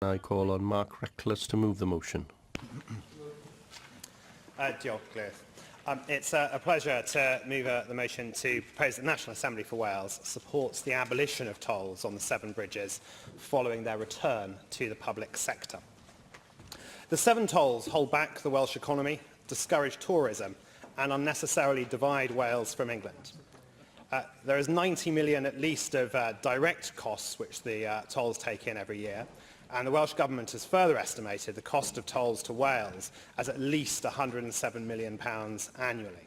I call on Mark Reckless to move the motion. Diolch, Gareth. It's a pleasure to move the motion to propose that the National Assembly for Wales supports the abolition of tolls on the Severn bridges following their return to the public sector. The Severn tolls hold back the Welsh economy, discourage tourism and unnecessarily divide Wales from England. There is 90 million at least of direct costs which the tolls take in every year, and the Welsh Government has further estimated the cost of tolls to Wales as at least £107 million annually.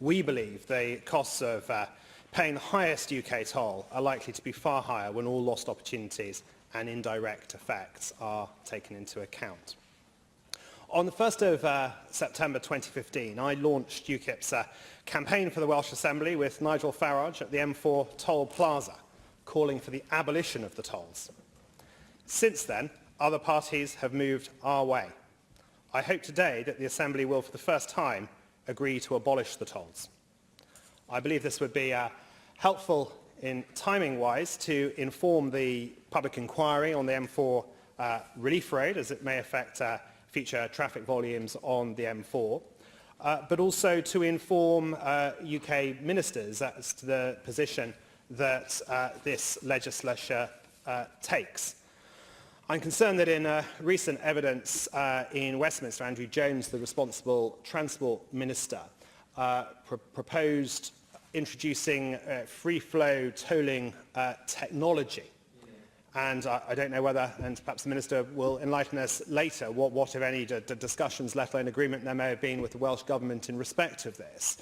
We believe the costs of paying the highest UK toll are likely to be far higher when all lost opportunities and indirect effects are taken into account. On the 1st of September 2015, I launched UKIP's campaign for the Welsh Assembly with Nigel Farage at the M4 Toll Plaza, calling for the abolition of the tolls. Since then, other parties have moved our way. I hope today that the Assembly will, for the first time, agree to abolish the tolls. I believe this would be helpful in timing-wise to inform the public inquiry on the M4 relief road, as it may affect future traffic volumes on the M4, but also to inform UK ministers as to the position that this legislature takes. I'm concerned that in recent evidence in Westminster, Andrew Jones, the responsible Transport Minister, proposed introducing free-flow tolling technology. And I don't know whether, and perhaps the Minister will enlighten us later, what if any, discussions, let alone agreement, there may have been with the Welsh Government in respect of this.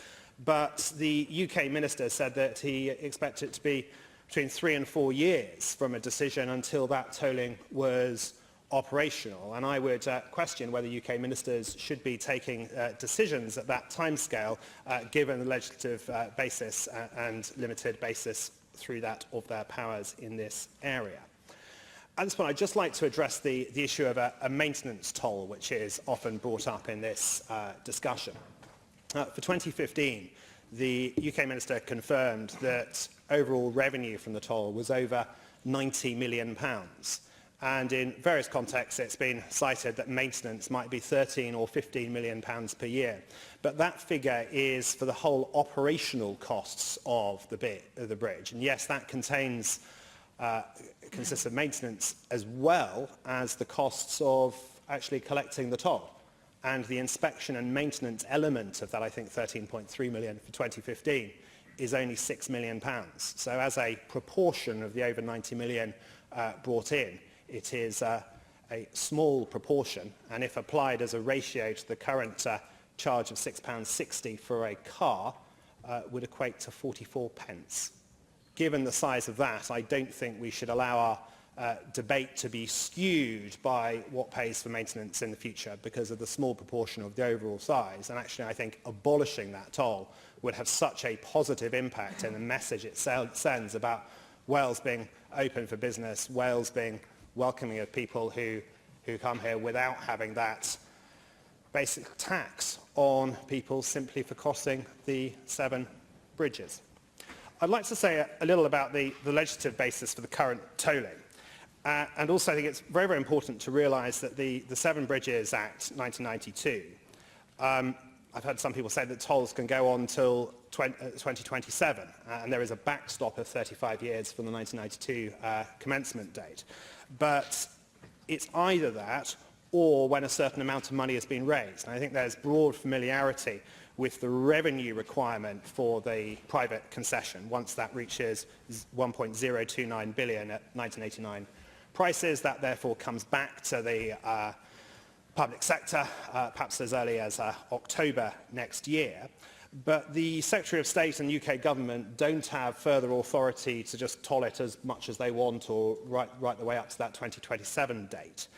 But the UK Minister said that he expected it to be between 3 and 4 years from a decision until that tolling was operational. And I would question whether UK ministers should be taking decisions at that timescale, given the legislative basis and limited basis through that of their powers in this area. At this point, I'd just like to address the issue of a maintenance toll, which is often brought up in this discussion. For 2015, the UK Minister confirmed that overall revenue from the toll was over £90 million. And in various contexts, it's been cited that maintenance might be £13 or £15 million per year. But that figure is for the whole operational costs of the bridge. And yes, that consists of maintenance as well as the costs of actually collecting the toll. And the inspection and maintenance element of that, I think, 13.3 million for 2015 is only £6 million. So as a proportion of the over 90 million brought in, it is a small proportion, and if applied as a ratio to the current charge of £6.60 for a car, would equate to 44 pence. Given the size of that, I don't think we should allow our debate to be skewed by what pays for maintenance in the future because of the small proportion of the overall size. And actually, I think abolishing that toll would have such a positive impact in the message it sends about Wales being open for business, Wales being welcoming of people who come here without having that basic tax on people simply for crossing the Severn bridges. I'd like to say a little about the legislative basis for the current tolling. And also I think it's very, very important to realise that the Severn Bridges Act 1992, I've heard some people say that tolls can go on till 2027, and there is a backstop of 35 years from the 1992 commencement date. But it's either that or when a certain amount of money has been raised. And I think there's broad familiarity with the revenue requirement for the private concession once that reaches 1.029 billion at 1989 prices. That therefore comes back to the public sector, perhaps as early as October next year. But the Secretary of State and UK Government don't have further authority to just toll it as much as they want or right the way up to that 2027 date.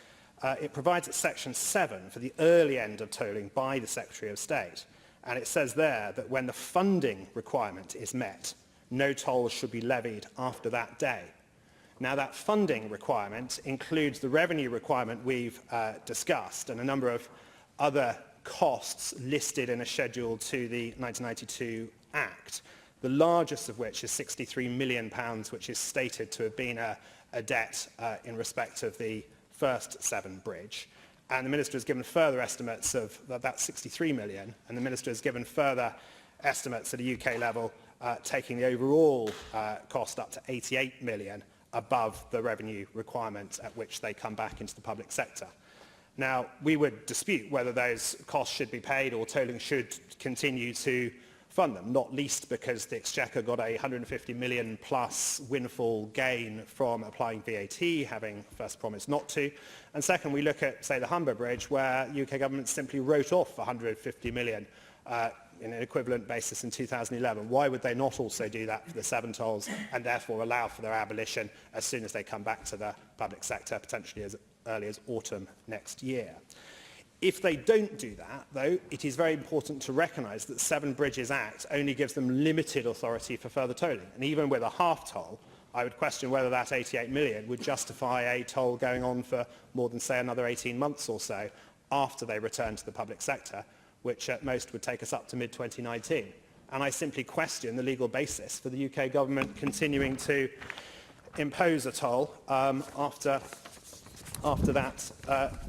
It provides at Section 7 for the early end of tolling by the Secretary of State. And it says there that when the funding requirement is met, no tolls should be levied after that day. Now, that funding requirement includes the revenue requirement we've discussed and a number of other costs listed in a schedule to the 1992 Act, the largest of which is £63 million, which is stated to have been a debt in respect of the first Severn bridge. And the Minister has given further estimates of that's 63 million, and the Minister has given further estimates at a UK level, taking the overall cost up to 88 million above the revenue requirement at which they come back into the public sector. Now, we would dispute whether those costs should be paid or tolling should continue to fund them, not least because the Exchequer got a 150 million plus windfall gain from applying VAT, having first promised not to. And second, we look at, say, the Humber Bridge, where UK government simply wrote off 150 million in an equivalent basis in 2011. Why would they not also do that for the Severn tolls and therefore allow for their abolition as soon as they come back to the public sector, potentially as early as autumn next year? If they don't do that, though, it is very important to recognise that the Severn Bridges Act only gives them limited authority for further tolling. And even with a half toll, I would question whether that 88 million would justify a toll going on for more than, say, another 18 months or so after they return to the public sector, which at most would take us up to mid-2019. And I simply question the legal basis for the UK government continuing to impose a toll after that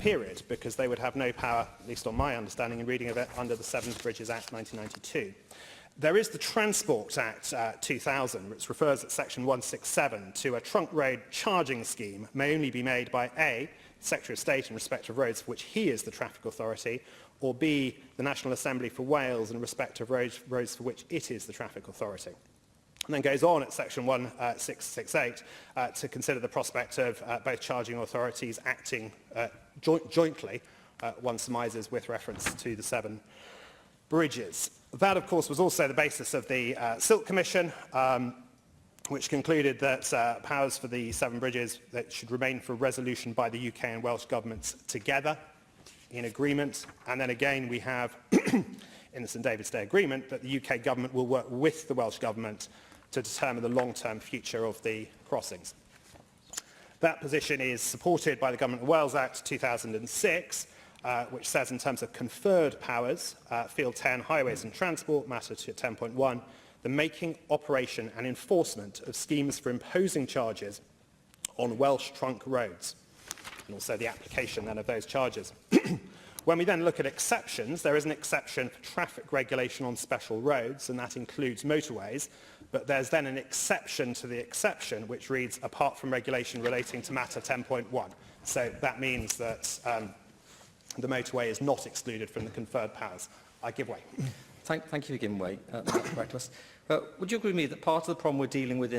period, because they would have no power, at least on my understanding and reading of it, under the Severn Bridges Act 1992. There is the Transport Act 2000, which refers at section 167 to a trunk road charging scheme may only be made by A, Secretary of State in respect of roads for which he is the traffic authority, or B, the National Assembly for Wales in respect of roads for which it is the traffic authority. And then goes on at section 1668 to consider the prospect of both charging authorities acting jointly, one surmises, with reference to the Severn bridges. That, of course, was also the basis of the Silk Commission, which concluded that powers for the Severn bridges that should remain for resolution by the UK and Welsh governments together in agreement. And then again we have in the St David's Day Agreement that the UK government will work with the Welsh government to determine the long-term future of the crossings. That position is supported by the Government of Wales Act 2006, which says in terms of conferred powers, Field 10, Highways and Transport, Matter 10.1, the making, operation and enforcement of schemes for imposing charges on Welsh trunk roads, and also the application then of those charges. When we then look at exceptions, there is an exception for traffic regulation on special roads, and that includes motorways, but there's then an exception to the exception, which reads, apart from regulation relating to Matter 10.1. So that means that the motorway is not excluded from the conferred powers. I give way. Thank you for giving way, Reckless. Would you agree with me that part of the problem we're dealing with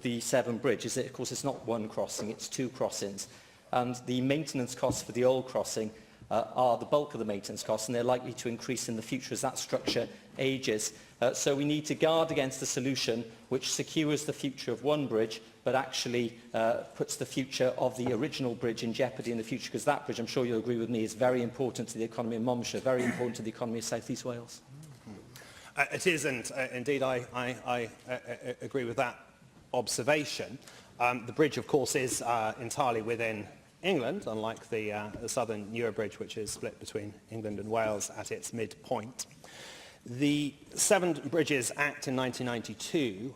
the Severn Bridge is that, of course, it's not one crossing, it's two crossings, and the maintenance costs for the old crossing are the bulk of the maintenance costs, and they're likely to increase in the future as that structure ages. So we need to guard against a solution which secures the future of one bridge, but actually puts the future of the original bridge in jeopardy in the future, because that bridge, I'm sure you'll agree with me, is very important to the economy of Monmouthshire, very important to the economy of South East Wales. It is, and indeed I agree with that observation. The bridge, of course, is entirely within England, unlike the southern newer bridge, which is split between England and Wales at its midpoint. The Severn Bridges Act in 1992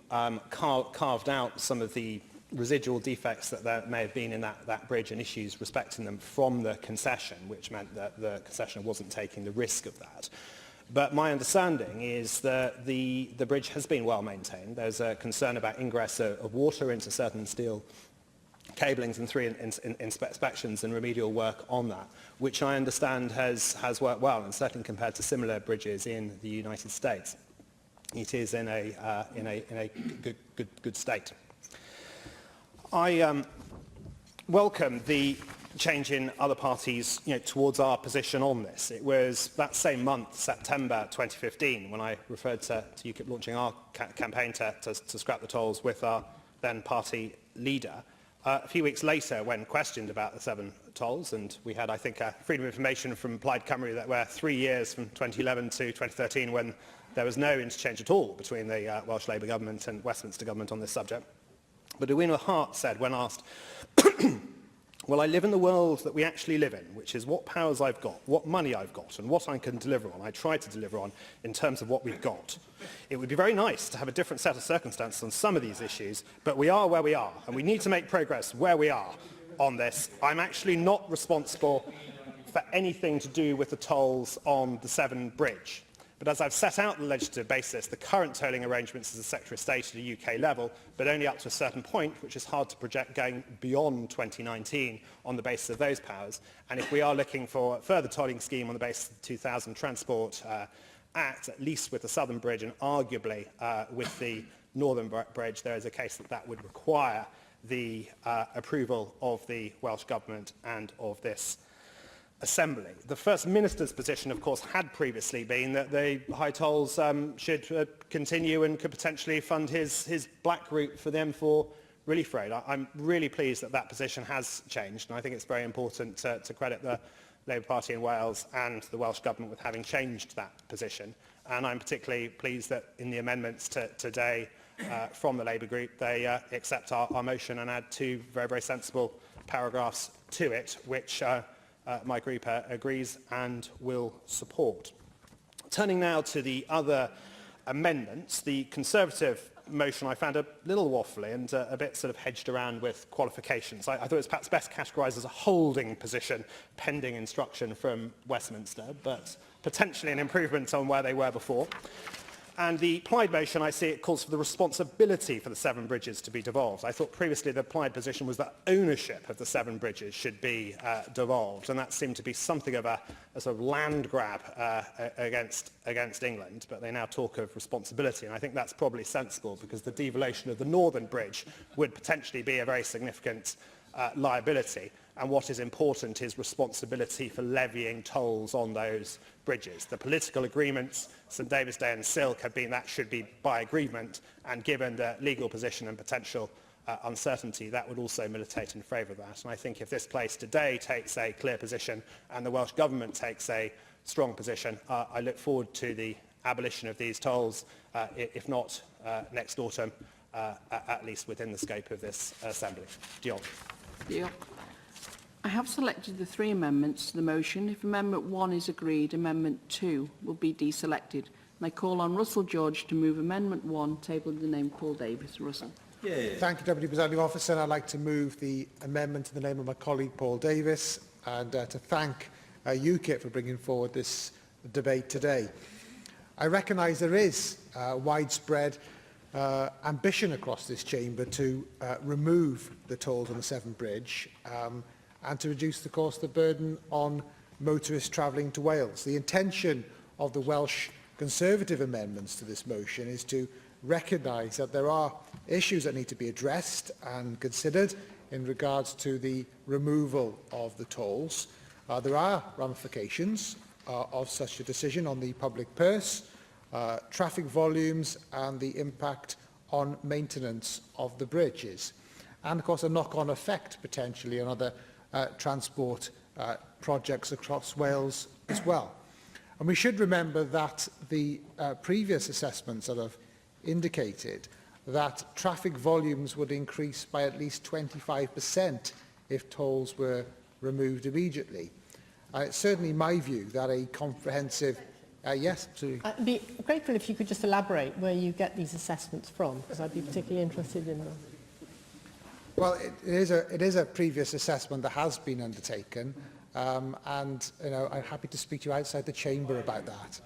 carved out some of the residual defects that there may have been in that bridge and issues respecting them from the concession, which meant that the concessioner wasn't taking the risk of that. But my understanding is that the bridge has been well maintained. There's a concern about ingress of water into certain steel cablings and 3 inspections and remedial work on that, which I understand has worked well, and certainly compared to similar bridges in the United States. It is in a good state. I welcome the change in other parties towards our position on this. It was that same month, September 2015, when I referred to UKIP launching our campaign to scrap the tolls with our then party leader. A few weeks later, when questioned about the Severn tolls, and we had, I think, freedom of information from Plaid Cymru that were 3 years from 2011 to 2013 when there was no interchange at all between the Welsh Labour government and Westminster government on this subject. But Edwina Hart said, when asked, well, I live in the world that we actually live in, which is what powers I've got, what money I've got, and what I can deliver on. I try to deliver on in terms of what we've got. It would be very nice to have a different set of circumstances on some of these issues, but we are where we are, and we need to make progress where we are. on this. I'm actually not responsible for anything to do with the tolls on the Severn Bridge. But as I've set out on the legislative basis, the current tolling arrangements is a Secretary of State at a UK level, but only up to a certain point, which is hard to project going beyond 2019 on the basis of those powers. And if we are looking for a further tolling scheme on the basis of the 2000 Transport Act, at least with the Southern Bridge and arguably with the Northern Bridge, there is a case that that would require the approval of the Welsh Government and of this Assembly. The First Minister's position, of course, had previously been that the high tolls should continue and could potentially fund his black route for the M4 relief road. I'm really pleased that that position has changed, and I think it's very important to credit the Labour Party in Wales and the Welsh Government with having changed that position. And I'm particularly pleased that in the amendments today from the Labour group, they accept our motion and add two very, very sensible paragraphs to it, which my group agrees and will support. Turning now to the other amendments, the Conservative motion I found a little waffly and a bit sort of hedged around with qualifications. I thought it was perhaps best categorised as a holding position pending instruction from Westminster, but potentially an improvement on where they were before. And the Plaid motion, I see it calls for the responsibility for the Severn bridges to be devolved. I thought previously the Plaid position was that ownership of the Severn bridges should be devolved, and that seemed to be something of a sort of land grab against England, but they now talk of responsibility, and I think that's probably sensible because the devolution of the Northern Bridge would potentially be a very significant liability, and what is important is responsibility for levying tolls on those bridges. The political agreements, St David's Day and Silk, have been that should be by agreement, and given the legal position and potential uncertainty, that would also militate in favour of that. And I think if this place today takes a clear position and the Welsh Government takes a strong position, I look forward to the abolition of these tolls, if not next autumn, at least within the scope of this Assembly. Diolch. Diolch. I have selected the three amendments to the motion. If Amendment 1 is agreed, Amendment 2 will be deselected. And I call on Russell George to move Amendment 1, tabled in the name Paul Davis. Russell. Yeah. Thank you, Deputy Presiding Officer. I'd like to move the amendment in the name of my colleague Paul Davis and to thank UKIP for bringing forward this debate today. I recognise there is widespread ambition across this chamber to remove the tolls on the Severn Bridge and to reduce the cost of burden on motorists travelling to Wales. The intention of the Welsh Conservative amendments to this motion is to recognise that there are issues that need to be addressed and considered in regards to the removal of the tolls. There are ramifications of such a decision on the public purse, traffic volumes and the impact on maintenance of the bridges, and of course a knock-on effect potentially on other transport projects across Wales as well. And we should remember that the previous assessments that have indicated that traffic volumes would increase by at least 25% if tolls were removed immediately. It's certainly my view that a comprehensive yes, absolutely. I'd be grateful if you could just elaborate where you get these assessments from, because I'd be particularly interested in them. Well, it is a previous assessment that has been undertaken, and I'm happy to speak to you outside the chamber about that.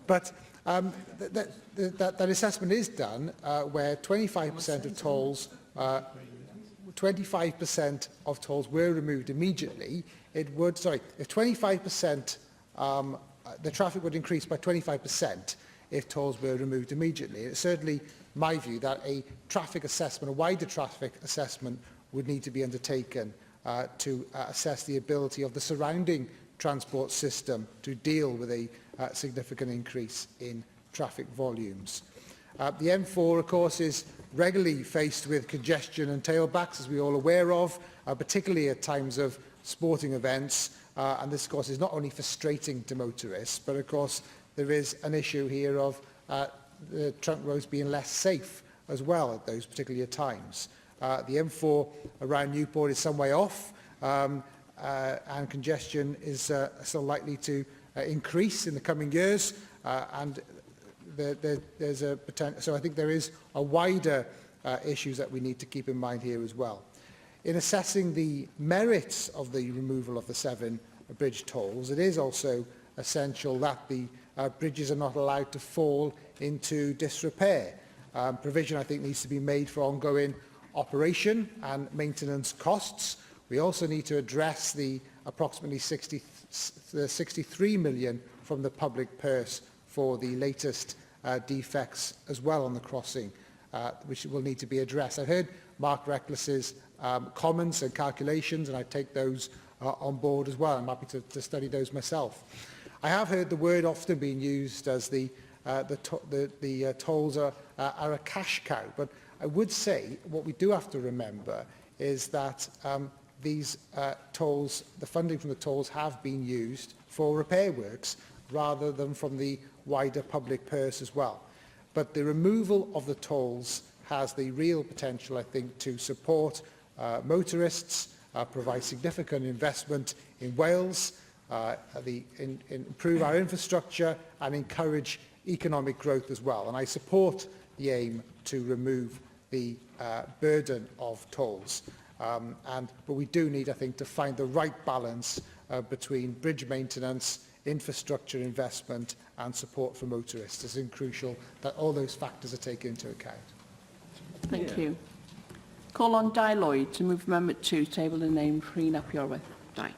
That assessment is done where 25% of tolls, 25% of tolls were removed immediately. It would, sorry, if 25%, the traffic would increase by 25% if tolls were removed immediately. It's certainly my view that a traffic assessment, a wider traffic assessment, would need to be undertaken to assess the ability of the surrounding transport system to deal with a significant increase in traffic volumes. The M4, of course, is regularly faced with congestion and tailbacks, as we're all aware of, particularly at times of sporting events. And this, of course, is not only frustrating to motorists, but, of course, there is an issue here of the trunk roads being less safe as well at those particular times. The M4 around Newport is some way off, and congestion is still likely to increase in the coming years, and there's a potential. So I think there is a wider issues that we need to keep in mind here as well. In assessing the merits of the removal of the Severn bridge tolls, it is also essential that the bridges are not allowed to fall into disrepair. Provision, I think, needs to be made for ongoing operation and maintenance costs. We also need to address the approximately 63 million from the public purse for the latest defects as well on the crossing, which will need to be addressed. I heard Mark Reckless's comments and calculations, and I take those on board as well. I'm happy to study those myself. I have heard the word often being used as the tolls are a cash cow, but I would say what we do have to remember is that these tolls, the funding from the tolls, have been used for repair works rather than from the wider public purse as well. But the removal of the tolls has the real potential, I think, to support motorists, provide significant investment in Wales, improve our infrastructure and encourage economic growth as well. And I support the aim to remove the burden of tolls. But we do need, I think, to find the right balance between bridge maintenance, infrastructure investment and support for motorists. It's crucial that all those factors are taken into account. Thank you. Call on Di Lloyd to move Amendment 2, tabled in name Rhun ap Iorwerth. Di.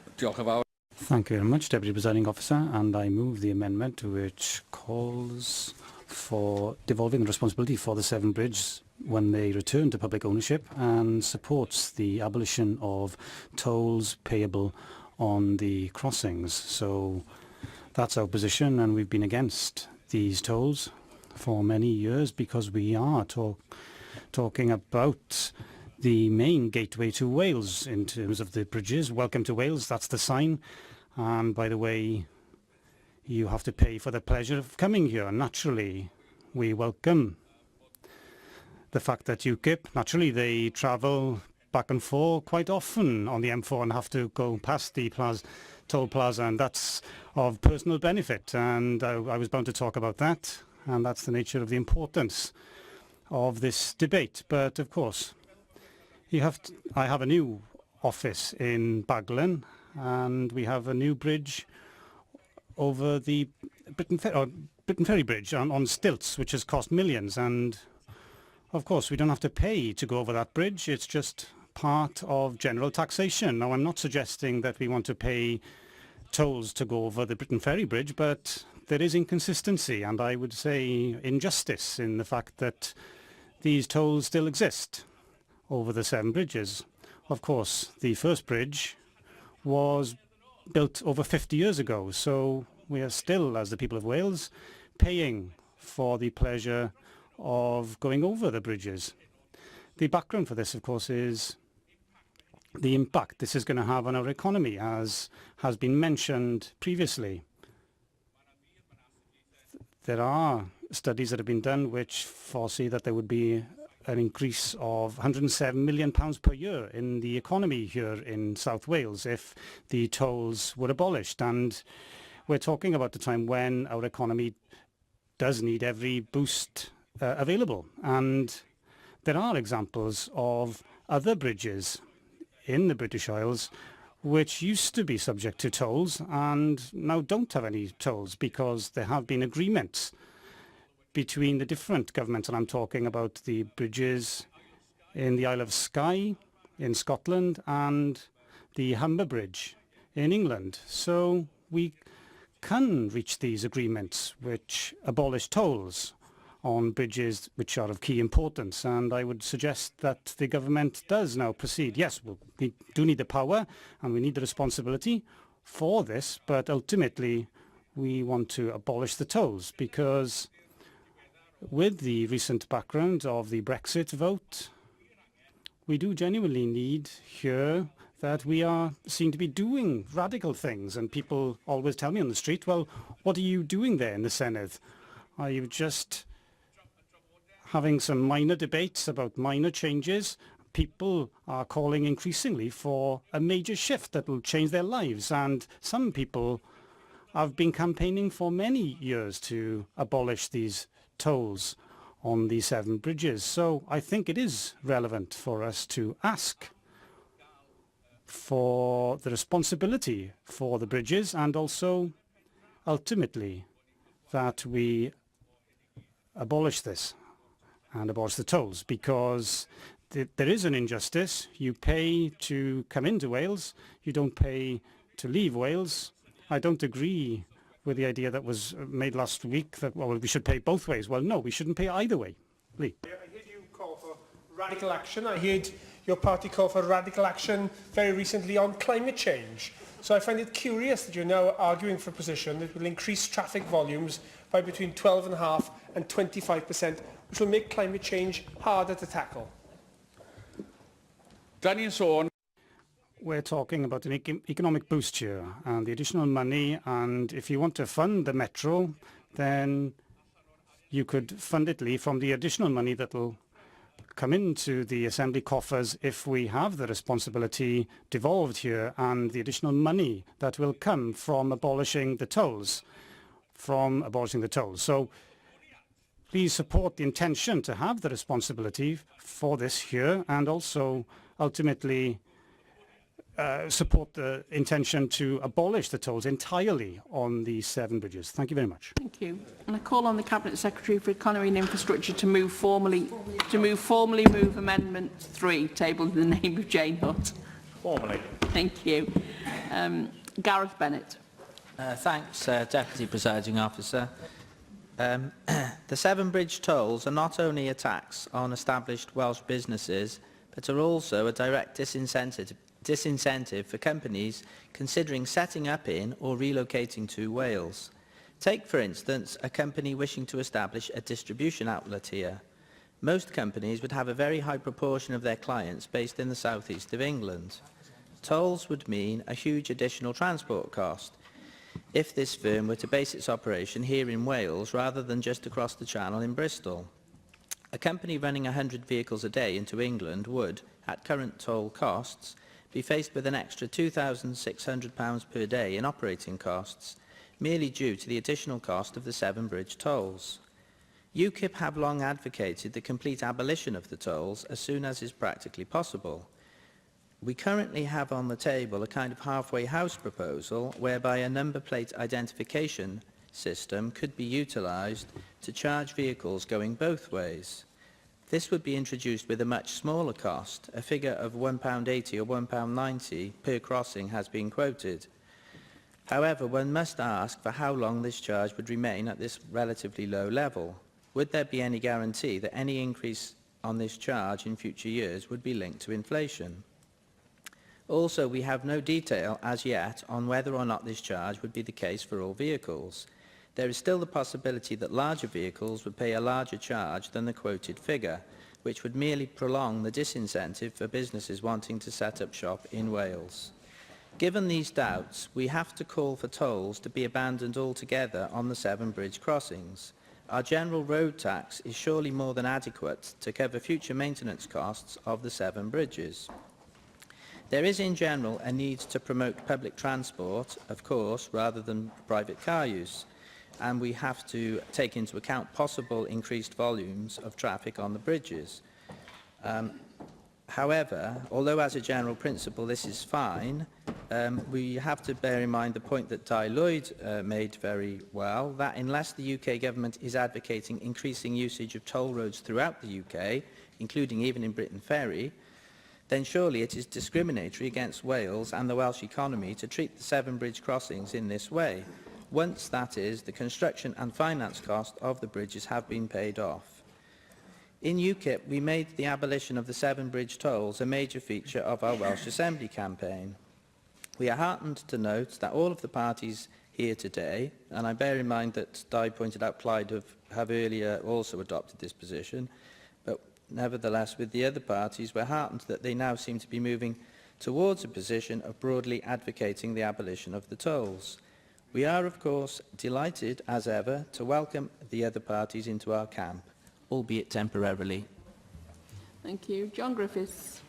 Thank you very much, Deputy Presiding Officer, and I move the amendment which calls for devolving the responsibility for the Severn Bridge when they return to public ownership and supports the abolition of tolls payable on the crossings. So that's our position, and we've been against these tolls for many years because we are talking about the main gateway to Wales in terms of the bridges. Welcome to Wales, that's the sign. And by the way, you have to pay for the pleasure of coming here. Naturally, we welcome the fact that UKIP, naturally, they travel back and forth quite often on the M4 and have to go past the toll plaza, and that's of personal benefit. And I was bound to talk about that, and that's the nature of the importance of this debate. But of course, I have a new office in Baglan, and we have a new bridge over the Britain Ferry Bridge on stilts, which has cost millions. And of course, we don't have to pay to go over that bridge. It's just part of general taxation. Now, I'm not suggesting that we want to pay tolls to go over the Britain Ferry Bridge, but there is inconsistency, and I would say injustice, in the fact that these tolls still exist over the Severn bridges. Of course, the first bridge was built over 50 years ago, so we are still, as the people of Wales, paying for the pleasure of going over the bridges. The background for this, of course, is the impact this is going to have on our economy, as has been mentioned previously. There are studies that have been done which foresee that there would be an increase of £107 million per year in the economy here in South Wales if the tolls were abolished. And we're talking about the time when our economy does need every boost available. And there are examples of other bridges in the British Isles which used to be subject to tolls and now don't have any tolls because there have been agreements between the different governments, and I'm talking about the bridges in the Isle of Skye in Scotland and the Humber Bridge in England. So we can reach these agreements which abolish tolls on bridges which are of key importance, and I would suggest that the government does now proceed. Yes, we do need the power and we need the responsibility for this, but ultimately we want to abolish the tolls because with the recent background of the Brexit vote, we do genuinely need here that we are seen to be doing radical things, and people always tell me on the street, well, what are you doing there in the Senedd? Are you just having some minor debates about minor changes? People are calling increasingly for a major shift that will change their lives, and some people have been campaigning for many years to abolish these tolls on the Severn bridges. So I think it is relevant for us to ask for the responsibility for the bridges, and also ultimately that we abolish this and abolish the tolls, because there is an injustice. You pay to come into Wales, you don't pay to leave Wales. I don't agree with the idea that was made last week that, well, we should pay both ways. Well, no, we shouldn't pay either way. Lee. I heard you call for radical action. I heard your party call for radical action very recently on climate change. So I find it curious that you're now arguing for a position that will increase traffic volumes by between 12.5% and 25%, which will make climate change harder to tackle. We're talking about an economic boost here and the additional money, and if you want to fund the metro, then you could fund it, Lee, from the additional money that will come into the Assembly coffers if we have the responsibility devolved here, and the additional money that will come from abolishing the tolls. So please support the intention to have the responsibility for this here, and also ultimately support the intention to abolish the tolls entirely on the 7 bridges. Thank you very much. Thank you. And I call on the Cabinet Secretary for Economy and Infrastructure to move formally move Amendment 3, tabled in the name of Jane Hutt. Formally. Thank you. Gareth Bennett. Thanks, Deputy Presiding Officer. The Severn Bridge tolls are not only a tax on established Welsh businesses, but are also a direct disincentive for companies considering setting up in or relocating to Wales. Take, for instance, a company wishing to establish a distribution outlet here. Most companies would have a very high proportion of their clients based in the southeast of England. Tolls would mean a huge additional transport cost if this firm were to base its operation here in Wales rather than just across the Channel in Bristol. A company running 100 vehicles a day into England would, at current toll costs, be faced with an extra £2,600 per day in operating costs, merely due to the additional cost of the Severn Bridge tolls. UKIP have long advocated the complete abolition of the tolls as soon as is practically possible. We currently have on the table a kind of halfway house proposal whereby a number plate identification system could be utilised to charge vehicles going both ways. This would be introduced with a much smaller cost. A figure of £1.80 or £1.90 per crossing has been quoted. However, one must ask for how long this charge would remain at this relatively low level. Would there be any guarantee that any increase on this charge in future years would be linked to inflation? Also, we have no detail as yet on whether or not this charge would be the case for all vehicles. There is still the possibility that larger vehicles would pay a larger charge than the quoted figure, which would merely prolong the disincentive for businesses wanting to set up shop in Wales. Given these doubts, we have to call for tolls to be abandoned altogether on the Severn Bridge crossings. Our general road tax is surely more than adequate to cover future maintenance costs of the Severn bridges. There is in general a need to promote public transport, of course, rather than private car use, and we have to take into account possible increased volumes of traffic on the bridges. However, although as a general principle this is fine, we have to bear in mind the point that Di Lloyd made very well, that unless the UK government is advocating increasing usage of toll roads throughout the UK, including even in Britain Ferry, then surely it is discriminatory against Wales and the Welsh economy to treat the Severn Bridge crossings in this way, once, that is, the construction and finance cost of the bridges have been paid off. In UKIP, we made the abolition of the Severn Bridge tolls a major feature of our Welsh Assembly campaign. We are heartened to note that all of the parties here today, and I bear in mind that Di pointed out Clyde have earlier also adopted this position, but nevertheless with the other parties, we're heartened that they now seem to be moving towards a position of broadly advocating the abolition of the tolls. We are, of course, delighted, as ever, to welcome the other parties into our camp, albeit temporarily. Thank you. John Griffiths.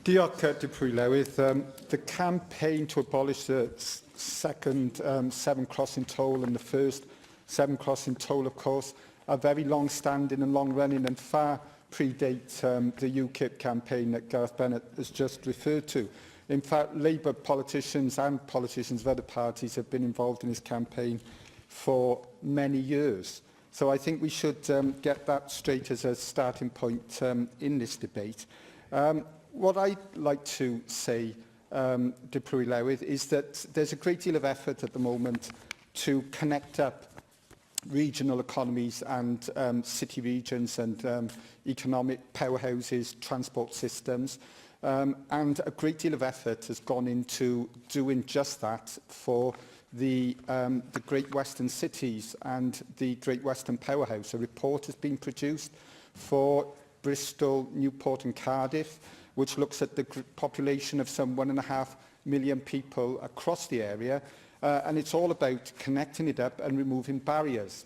Diolch, Deputy Lewydd. The campaign to abolish the second Severn Crossing toll and the first Severn Crossing toll, of course, are very long-standing and long-running and far predate the UKIP campaign that Gareth Bennett has just referred to. In fact, Labour politicians and politicians of other parties have been involved in this campaign for many years. So I think we should get that straight as a starting point in this debate. What I'd like to say, Deprwy Lewydd, is that there's a great deal of effort at the moment to connect up regional economies and city regions and economic powerhouses, transport systems. And a great deal of effort has gone into doing just that for the Great Western cities and the Great Western Powerhouse. A report has been produced for Bristol, Newport and Cardiff, which looks at the population of some 1.5 million people across the area, and it's all about connecting it up and removing barriers.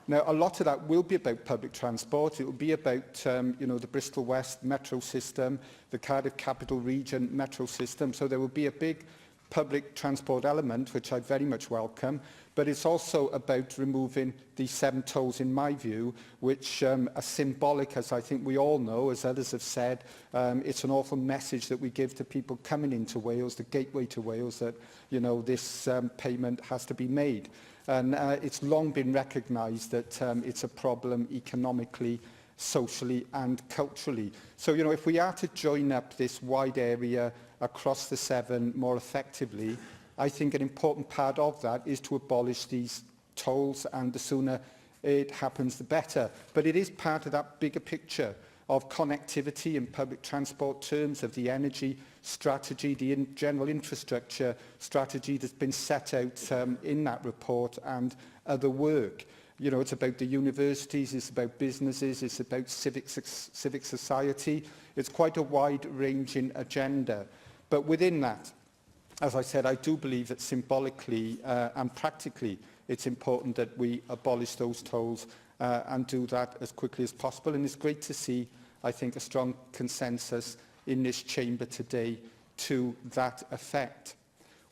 Now, a lot of that will be about public transport. It will be about, the Bristol West metro system, the Cardiff Capital Region metro system. So there will be a big public transport element, which I very much welcome. But it's also about removing the 7 tolls, in my view, which are symbolic, as I think we all know, as others have said. It's an awful message that we give to people coming into Wales, the gateway to Wales, that, this payment has to be made. And it's long been recognised that it's a problem economically, socially and culturally. So, if we are to join up this wide area across the Severn more effectively, I think an important part of that is to abolish these tolls, and the sooner it happens, the better. But it is part of that bigger picture of connectivity in public transport terms, of the energy strategy, the general infrastructure strategy that's been set out in that report and other work. It's about the universities, it's about businesses, it's about civic society. It's quite a wide-ranging agenda. But within that, as I said, I do believe that symbolically and practically it's important that we abolish those tolls and do that as quickly as possible. And it's great to see, I think, a strong consensus in this chamber today to that effect.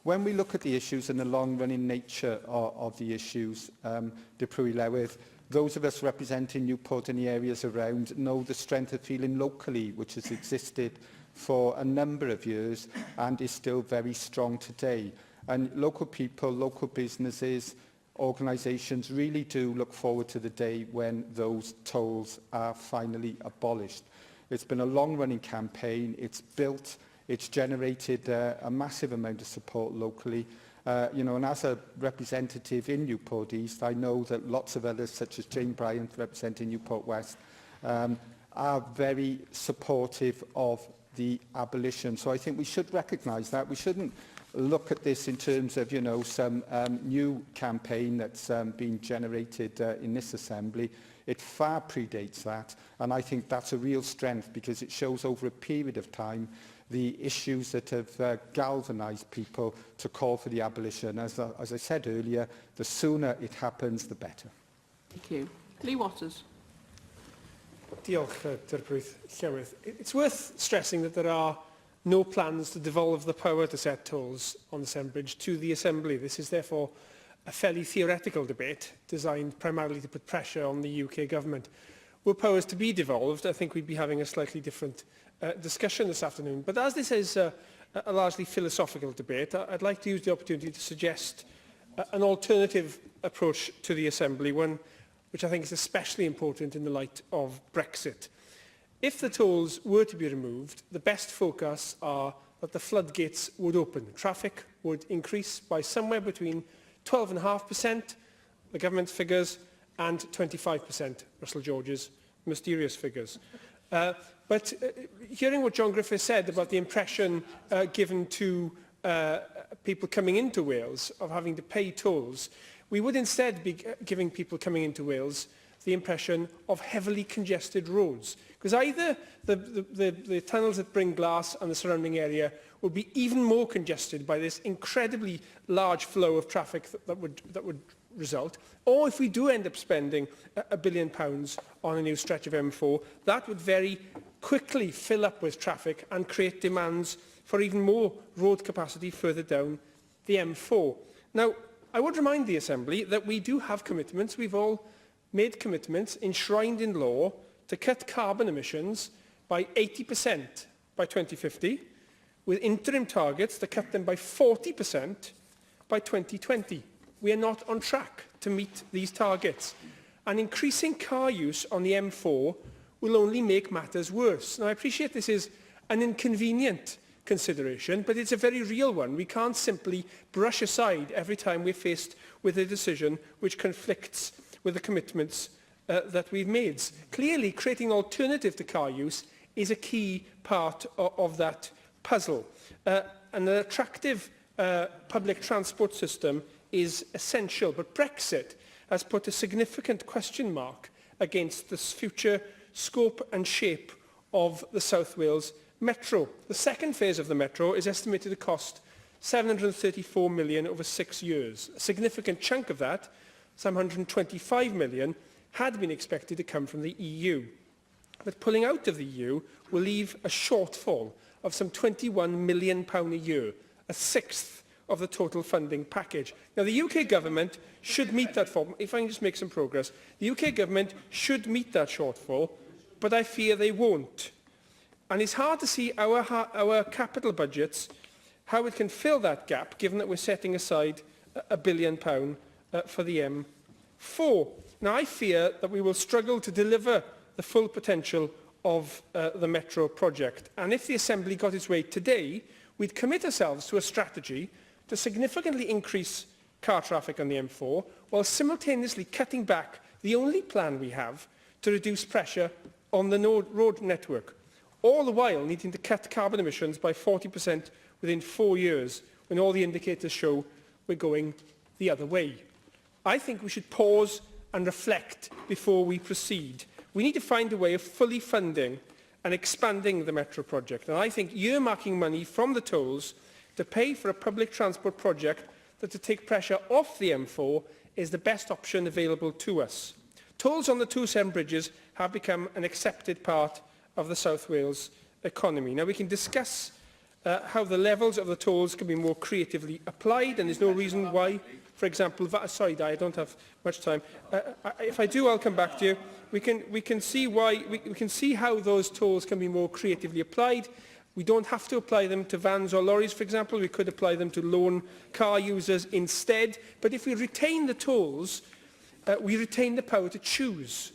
When we look at the issues and the long-running nature of the issues, Deprwy Lewydd, those of us representing Newport and the areas around know the strength of feeling locally, which has existed for a number of years and is still very strong today. And local people, local businesses, organisations really do look forward to the day when those tolls are finally abolished. It's been a long-running campaign. It's built, it's generated a massive amount of support locally. And as a representative in Newport East, I know that lots of others, such as Jane Bryant, representing Newport West, are very supportive of the abolition. So I think we should recognise that. We shouldn't look at this in terms of, some new campaign that's been generated in this Assembly. It far predates that, and I think that's a real strength because it shows over a period of time the issues that have galvanised people to call for the abolition. As I said earlier, the sooner it happens, the better. Thank you. Lee Waters. Diolch, Deprwy Lewydd. It's worth stressing that there are no plans to devolve the power to set tolls on the Severn Bridge to the Assembly. This is therefore a fairly theoretical debate designed primarily to put pressure on the UK government. Were powers to be devolved, I think we'd be having a slightly different discussion this afternoon. But as this is a largely philosophical debate, I'd like to use the opportunity to suggest an alternative approach to the Assembly, one which I think is especially important in the light of Brexit. If the tolls were to be removed, the best forecasts are that the floodgates would open. Traffic would increase by somewhere between 12.5%, the government's figures, and 25%, Russell George's mysterious figures. But hearing what John Griffiths said about the impression given to people coming into Wales of having to pay tolls, we would instead be giving people coming into Wales the impression of heavily congested roads. Because either the tunnels at Bringlas and the surrounding area would be even more congested by this incredibly large flow of traffic that would result, or if we do end up spending £1 billion on a new stretch of M4, that would very quickly fill up with traffic and create demands for even more road capacity further down the M4. Now, I would remind the Assembly that we do have commitments. We've all made commitments enshrined in law to cut carbon emissions by 80% by 2050, with interim targets to cut them by 40% by 2020. We are not on track to meet these targets. And increasing car use on the M4 will only make matters worse. Now, I appreciate this is an inconvenient consideration, but it's a very real one. We can't simply brush aside every time we're faced with a decision which conflicts with the commitments that we've made. Clearly, creating an alternative to car use is a key part of that puzzle. An attractive public transport system is essential, but Brexit has put a significant question mark against the future scope and shape of the South Wales Metro. The second phase of the Metro is estimated to cost £734 million over 6 years. A significant chunk of that, some £125 million, had been expected to come from the EU. But pulling out of the EU will leave a shortfall of some £21 million a year, a sixth of the total funding package. Now, the UK government should meet that if I can just make some progress, the UK government should meet that shortfall, but I fear they won't. And it's hard to see our capital budgets, how it can fill that gap, given that we're setting aside £1 billion for the M4. Now, I fear that we will struggle to deliver the full potential of the Metro project. And if the Assembly got its way today, we'd commit ourselves to a strategy to significantly increase car traffic on the M4, while simultaneously cutting back the only plan we have to reduce pressure on the road network, all the while needing to cut carbon emissions by 40% within 4 years, when all the indicators show we're going the other way. I think we should pause and reflect before we proceed. We need to find a way of fully funding and expanding the Metro project. And I think earmarking money from the tolls to pay for a public transport project that to take pressure off the M4 is the best option available to us. Tolls on the two Severn bridges have become an accepted part of the South Wales economy. Now, we can discuss how the levels of the tolls can be more creatively applied, and there's no reason why, for example, sorry, I don't have much time. If I do, I'll come back to you. We can see how those tolls can be more creatively applied. We don't have to apply them to vans or lorries, for example. We could apply them to lone car users instead. But if we retain the tolls, we retain the power to choose.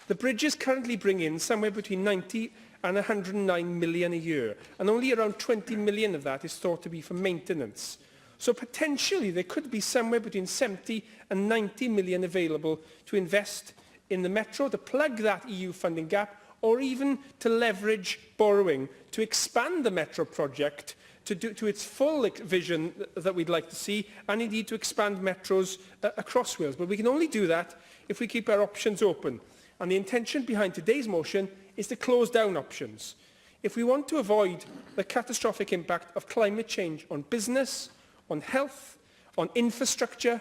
The bridges currently bring in somewhere between 90 and 109 million a year, and only around 20 million of that is thought to be for maintenance. So potentially there could be somewhere between 70 and 90 million available to invest in the Metro, to plug that EU funding gap, or even to leverage borrowing to expand the Metro project to its full vision that we'd like to see, and indeed to expand metros across Wales. But we can only do that if we keep our options open. And the intention behind today's motion is to close down options. If we want to avoid the catastrophic impact of climate change on business, on health, on infrastructure,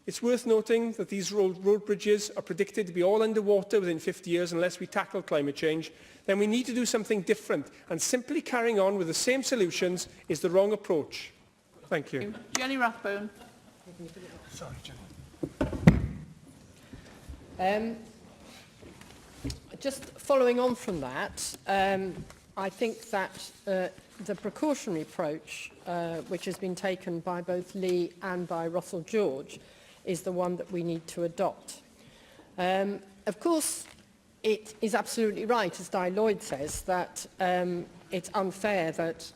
it's worth noting that these road bridges are predicted to be all underwater within 50 years unless we tackle climate change. Then we need to do something different, and simply carrying on with the same solutions is the wrong approach. Thank you. Jenny Rathbone. Sorry, Jenny. Just following on from that, I think that the precautionary approach, which has been taken by both Lee and by Russell George, is the one that we need to adopt. Of course, it is absolutely right, as Di Lloyd says, that it's unfair that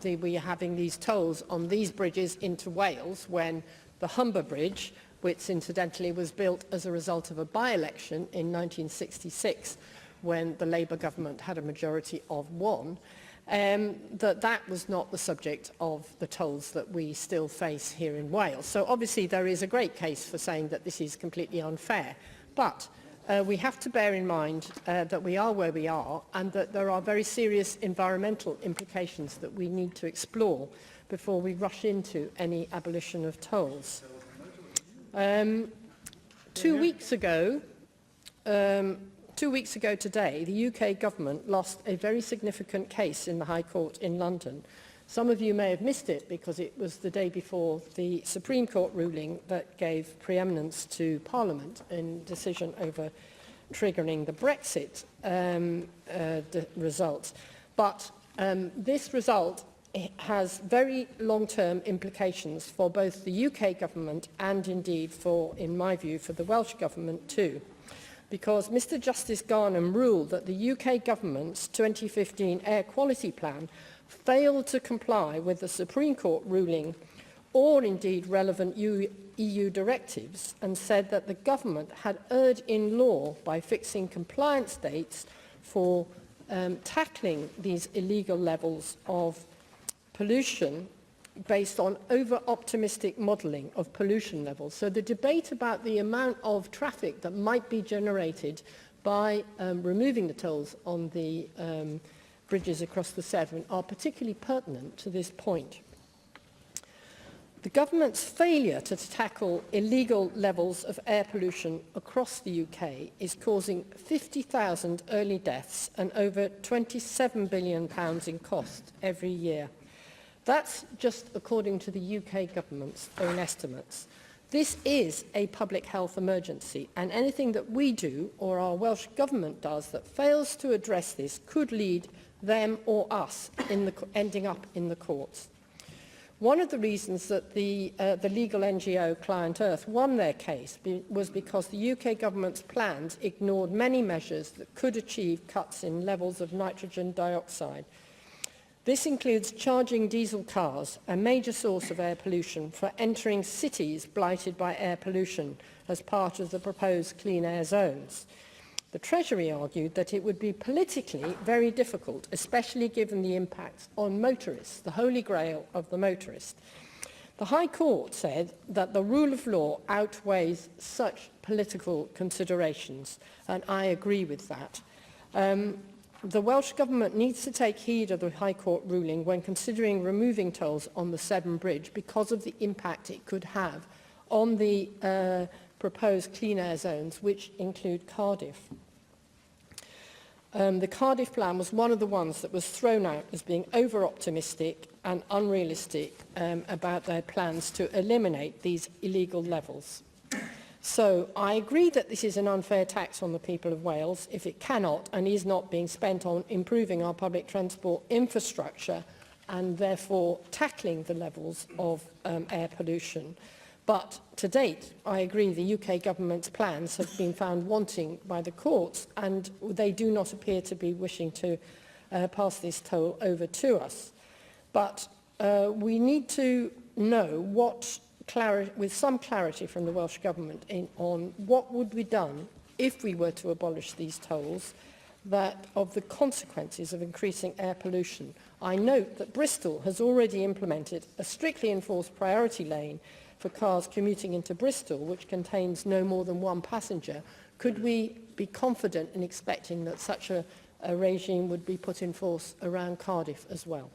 we are having these tolls on these bridges into Wales when the Humber Bridge, which incidentally was built as a result of a by-election in 1966 when the Labour government had a majority of 1, that was not the subject of the tolls that we still face here in Wales. So obviously there is a great case for saying that this is completely unfair. But we have to bear in mind that we are where we are, and that there are very serious environmental implications that we need to explore before we rush into any abolition of tolls. 2 weeks ago today, the UK government lost a very significant case in the High Court in London. Some of you may have missed it because it was the day before the Supreme Court ruling that gave preeminence to Parliament in decision over triggering the Brexit results. But this result has very long-term implications for both the UK government and indeed for, in my view, for the Welsh government too. Because Mr Justice Garnham ruled that the UK government's 2015 air quality plan failed to comply with the Supreme Court ruling or indeed relevant EU directives, and said that the government had erred in law by fixing compliance dates for tackling these illegal levels of pollution based on over-optimistic modelling of pollution levels. So the debate about the amount of traffic that might be generated by removing the tolls on the bridges across the Severn are particularly pertinent to this point. The government's failure to tackle illegal levels of air pollution across the UK is causing 50,000 early deaths and over £27 billion in cost every year. That's just according to the UK government's own estimates. This is a public health emergency, and anything that we do or our Welsh government does that fails to address this could lead them or us ending up in the courts. One of the reasons that the legal NGO Client Earth won their case was because the UK government's plans ignored many measures that could achieve cuts in levels of nitrogen dioxide. This includes charging diesel cars, a major source of air pollution, for entering cities blighted by air pollution as part of the proposed clean air zones. The Treasury argued that it would be politically very difficult, especially given the impact on motorists, the holy grail of the motorist. The High Court said that the rule of law outweighs such political considerations, and I agree with that. The Welsh Government needs to take heed of the High Court ruling when considering removing tolls on the Severn Bridge because of the impact it could have on the proposed clean air zones, which include Cardiff. The Cardiff plan was one of the ones that was thrown out as being over-optimistic and unrealistic about their plans to eliminate these illegal levels. So I agree that this is an unfair tax on the people of Wales if it cannot and is not being spent on improving our public transport infrastructure and therefore tackling the levels of air pollution. But to date, I agree the UK government's plans have been found wanting by the courts, and they do not appear to be wishing to pass this toll over to us. But we need to know with some clarity from the Welsh Government on what would be done if we were to abolish these tolls, of the consequences of increasing air pollution. I note that Bristol has already implemented a strictly enforced priority lane for cars commuting into Bristol, which contains no more than one passenger. Could we be confident in expecting that such a regime would be put in force around Cardiff as well?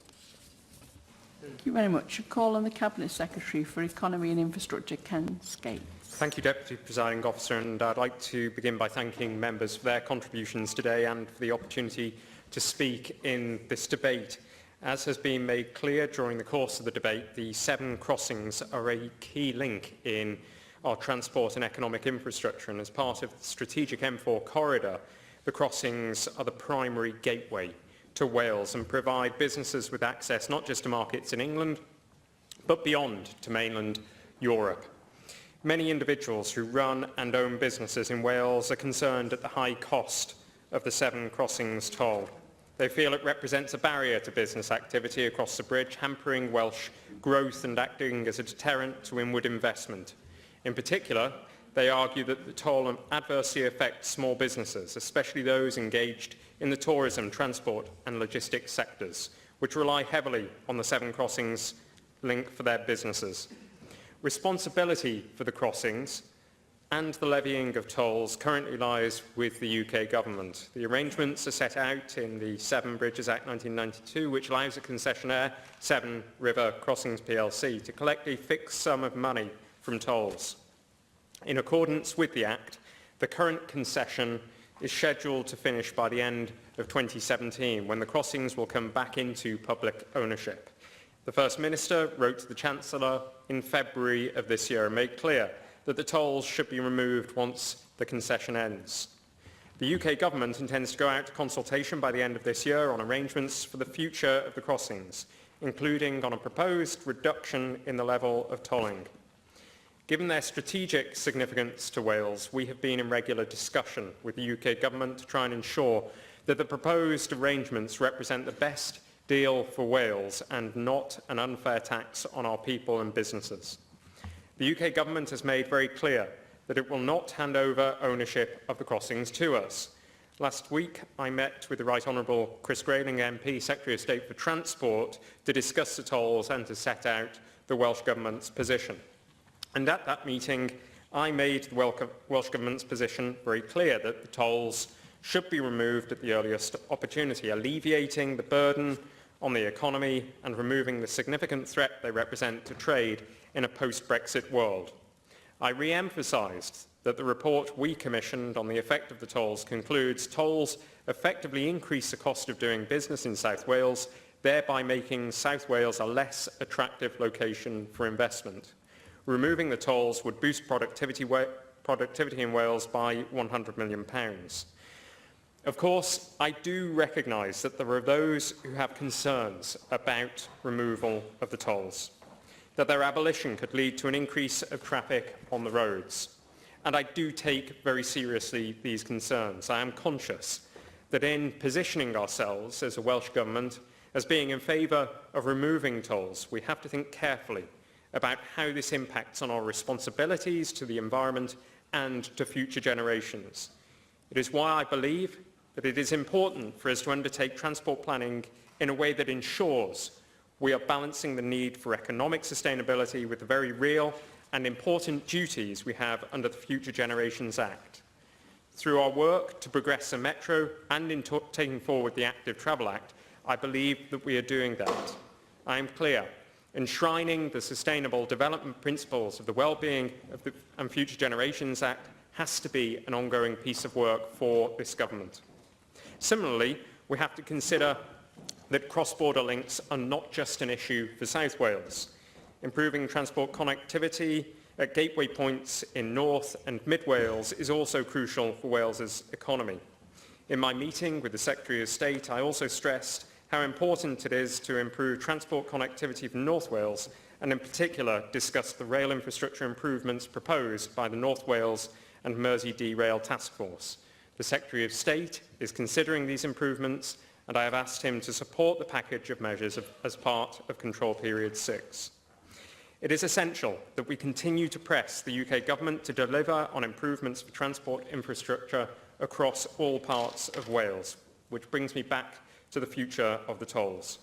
Thank you very much. A call on the Cabinet Secretary for Economy and Infrastructure, Ken Skates. Thank you, Deputy Presiding Officer, and I'd like to begin by thanking members for their contributions today and for the opportunity to speak in this debate. As has been made clear during the course of the debate, the Severn crossings are a key link in our transport and economic infrastructure, and as part of the strategic M4 corridor, the crossings are the primary gateway to Wales and provide businesses with access not just to markets in England, but beyond to mainland Europe. Many individuals who run and own businesses in Wales are concerned at the high cost of the Severn crossings toll. They feel it represents a barrier to business activity across the bridge, hampering Welsh growth and acting as a deterrent to inward investment. In particular, they argue that the toll adversely affects small businesses, especially those engaged in the tourism, transport and logistics sectors, which rely heavily on the Severn crossings link for their businesses. Responsibility for the crossings and the levying of tolls currently lies with the UK Government. The arrangements are set out in the Severn Bridges Act 1992, which allows a concessionaire, Severn River Crossings plc, to collect a fixed sum of money from tolls. In accordance with the Act, the current concession is scheduled to finish by the end of 2017, when the crossings will come back into public ownership. The First Minister wrote to the Chancellor in February of this year and made clear that the tolls should be removed once the concession ends. The UK Government intends to go out to consultation by the end of this year on arrangements for the future of the crossings, including on a proposed reduction in the level of tolling. Given their strategic significance to Wales, we have been in regular discussion with the UK Government to try and ensure that the proposed arrangements represent the best deal for Wales and not an unfair tax on our people and businesses. The UK Government has made very clear that it will not hand over ownership of the crossings to us. Last week, I met with the Right Honourable Chris Grayling MP, Secretary of State for Transport, to discuss the tolls and to set out the Welsh Government's position. And at that meeting, I made the Welsh Government's position very clear that the tolls should be removed at the earliest opportunity, alleviating the burden on the economy and removing the significant threat they represent to trade in a post-Brexit world. I re-emphasised that the report we commissioned on the effect of the tolls concludes tolls effectively increase the cost of doing business in South Wales, thereby making South Wales a less attractive location for investment. Removing the tolls would boost productivity in Wales by £100 million. Of course, I do recognise that there are those who have concerns about removal of the tolls, that their abolition could lead to an increase of traffic on the roads. And I do take very seriously these concerns. I am conscious that in positioning ourselves as a Welsh Government as being in favour of removing tolls, we have to think carefully about how this impacts on our responsibilities to the environment and to future generations. It is why I believe that it is important for us to undertake transport planning in a way that ensures we are balancing the need for economic sustainability with the very real and important duties we have under the Future Generations Act. Through our work to progress the Metro and in taking forward the Active Travel Act, I believe that we are doing that. I am clear. Enshrining the sustainable development principles of the Wellbeing and Future Generations Act has to be an ongoing piece of work for this government. Similarly, we have to consider that cross-border links are not just an issue for South Wales. Improving transport connectivity at gateway points in North and Mid Wales is also crucial for Wales's economy. In my meeting with the Secretary of State, I also stressed how important it is to improve transport connectivity for North Wales, and in particular discussed the rail infrastructure improvements proposed by the North Wales and Mersey Rail Task Force. The Secretary of State is considering these improvements, and I have asked him to support the package of measures as part of Control Period 6. It is essential that we continue to press the UK Government to deliver on improvements for transport infrastructure across all parts of Wales, which brings me back to the future of the tolls.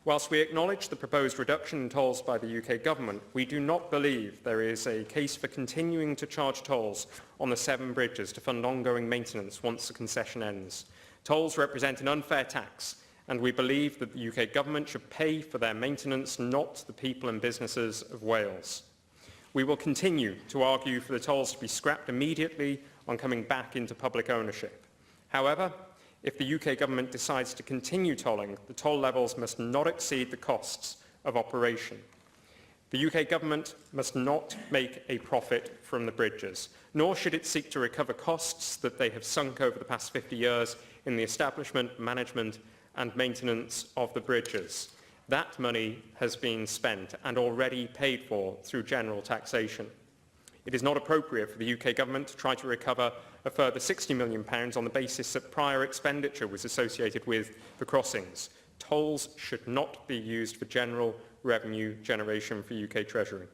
Whilst we acknowledge the proposed reduction in tolls by the UK Government, we do not believe there is a case for continuing to charge tolls on the Severn bridges to fund ongoing maintenance once the concession ends. Tolls represent an unfair tax, and we believe that the UK Government should pay for their maintenance, not the people and businesses of Wales. We will continue to argue for the tolls to be scrapped immediately on coming back into public ownership. However, if the UK Government decides to continue tolling, the toll levels must not exceed the costs of operation. The UK Government must not make a profit from the bridges, nor should it seek to recover costs that they have sunk over the past 50 years in the establishment, management and maintenance of the bridges. That money has been spent and already paid for through general taxation. It is not appropriate for the UK Government to try to recover a further £60 million on the basis that prior expenditure was associated with the crossings. Tolls should not be used for general revenue generation for UK Treasury.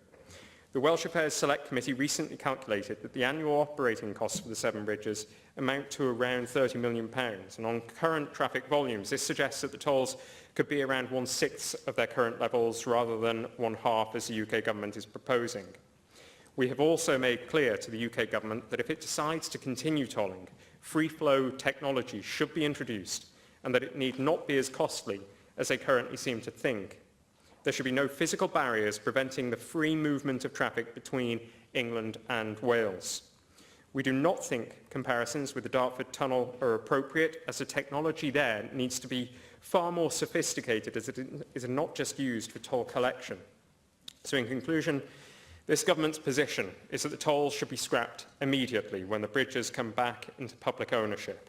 The Welsh Affairs Select Committee recently calculated that the annual operating costs for the Severn bridges amount to around £30 million, and on current traffic volumes, this suggests that the tolls could be around 1/6 of their current levels rather than 1/2 as the UK Government is proposing. We have also made clear to the UK Government that if it decides to continue tolling, free-flow technology should be introduced and that it need not be as costly as they currently seem to think. There should be no physical barriers preventing the free movement of traffic between England and Wales. We do not think comparisons with the Dartford Tunnel are appropriate, as the technology there needs to be far more sophisticated, as it is not just used for toll collection. So in conclusion, This government's position is that the tolls should be scrapped immediately when the bridges come back into public ownership.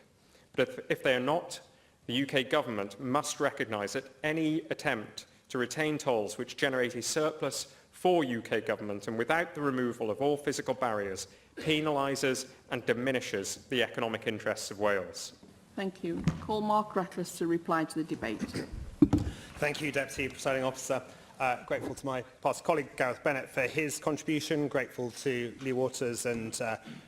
But if they are not, the UK government must recognise that any attempt to retain tolls which generate a surplus for UK government and without the removal of all physical barriers penalises and diminishes the economic interests of Wales. Thank you. Call Mark Reckless to reply to the debate. Thank you, Deputy Presiding Officer. Grateful to my party colleague Gareth Bennett for his contribution. Grateful to Lee Waters and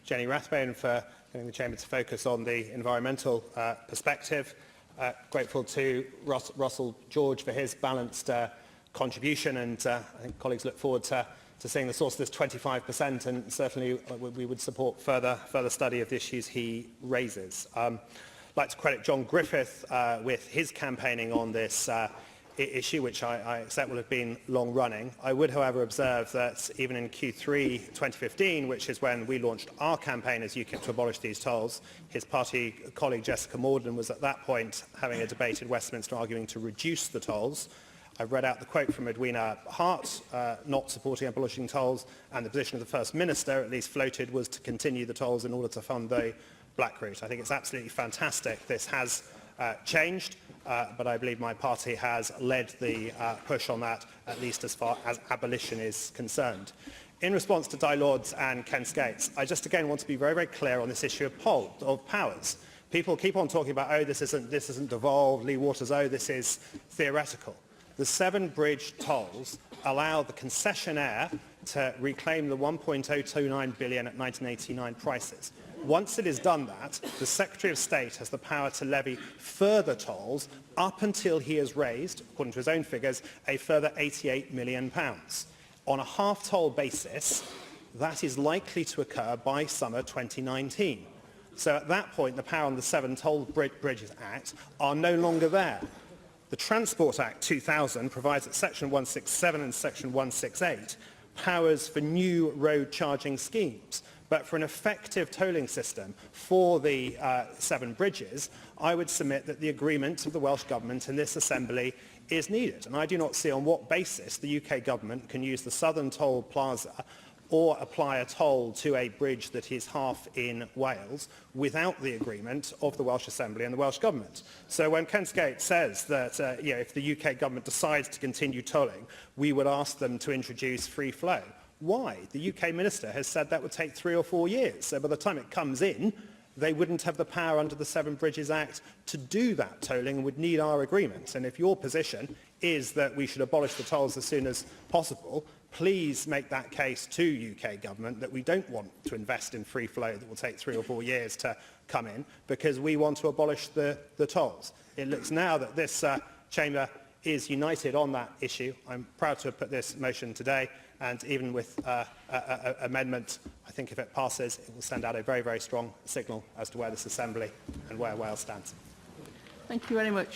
Jenny Rathbone for getting the Chamber to focus on the environmental perspective. Grateful to Russell George for his balanced contribution, and I think colleagues look forward to seeing the source of this 25%, and certainly we would support further study of the issues he raises. I'd like to credit John Griffith with his campaigning on this issue, which I accept will have been long-running. I would, however, observe that even in Q3 2015, which is when we launched our campaign as UKIP to abolish these tolls, his party colleague Jessica Morden was at that point having a debate in Westminster arguing to reduce the tolls. I've read out the quote from Edwina Hart, not supporting abolishing tolls, and the position of the First Minister, at least floated, was to continue the tolls in order to fund the black route. I think it's absolutely fantastic this has changed, but I believe my party has led the push on that, at least as far as abolition is concerned. In response to Di Lords and Ken Skates, I just again want to be very, very clear on this issue of powers. People keep on talking about, oh, this isn't devolved, Lee Waters, oh, this is theoretical. The Severn Bridge tolls allow the concessionaire to reclaim the 1.029 billion at 1989 prices. Once it has done that, the Secretary of State has the power to levy further tolls up until he has raised, according to his own figures, a further £88 million. On a half-toll basis, that is likely to occur by summer 2019. So at that point, the power on the Severn Toll Bridges Act are no longer there. The Transport Act 2000 provides that Section 167 and Section 168 powers for new road charging schemes. But for an effective tolling system for the Severn bridges, I would submit that the agreement of the Welsh Government in this Assembly is needed. And I do not see on what basis the UK Government can use the Southern Toll Plaza or apply a toll to a bridge that is half in Wales without the agreement of the Welsh Assembly and the Welsh Government. So when Ken Skates says that if the UK Government decides to continue tolling, we would ask them to introduce free flow. Why? The UK Minister has said that would take 3 or 4 years. So by the time it comes in, they wouldn't have the power under the Severn Bridges Act to do that tolling and would need our agreement. And if your position is that we should abolish the tolls as soon as possible, please make that case to UK Government that we don't want to invest in free flow that will take 3 or 4 years to come in, because we want to abolish the tolls. It looks now that this Chamber is united on that issue. I'm proud to have put this motion today, and even with amendment, I think if it passes, it will send out a very, very strong signal as to where this Assembly and where Wales stands. Thank you very much.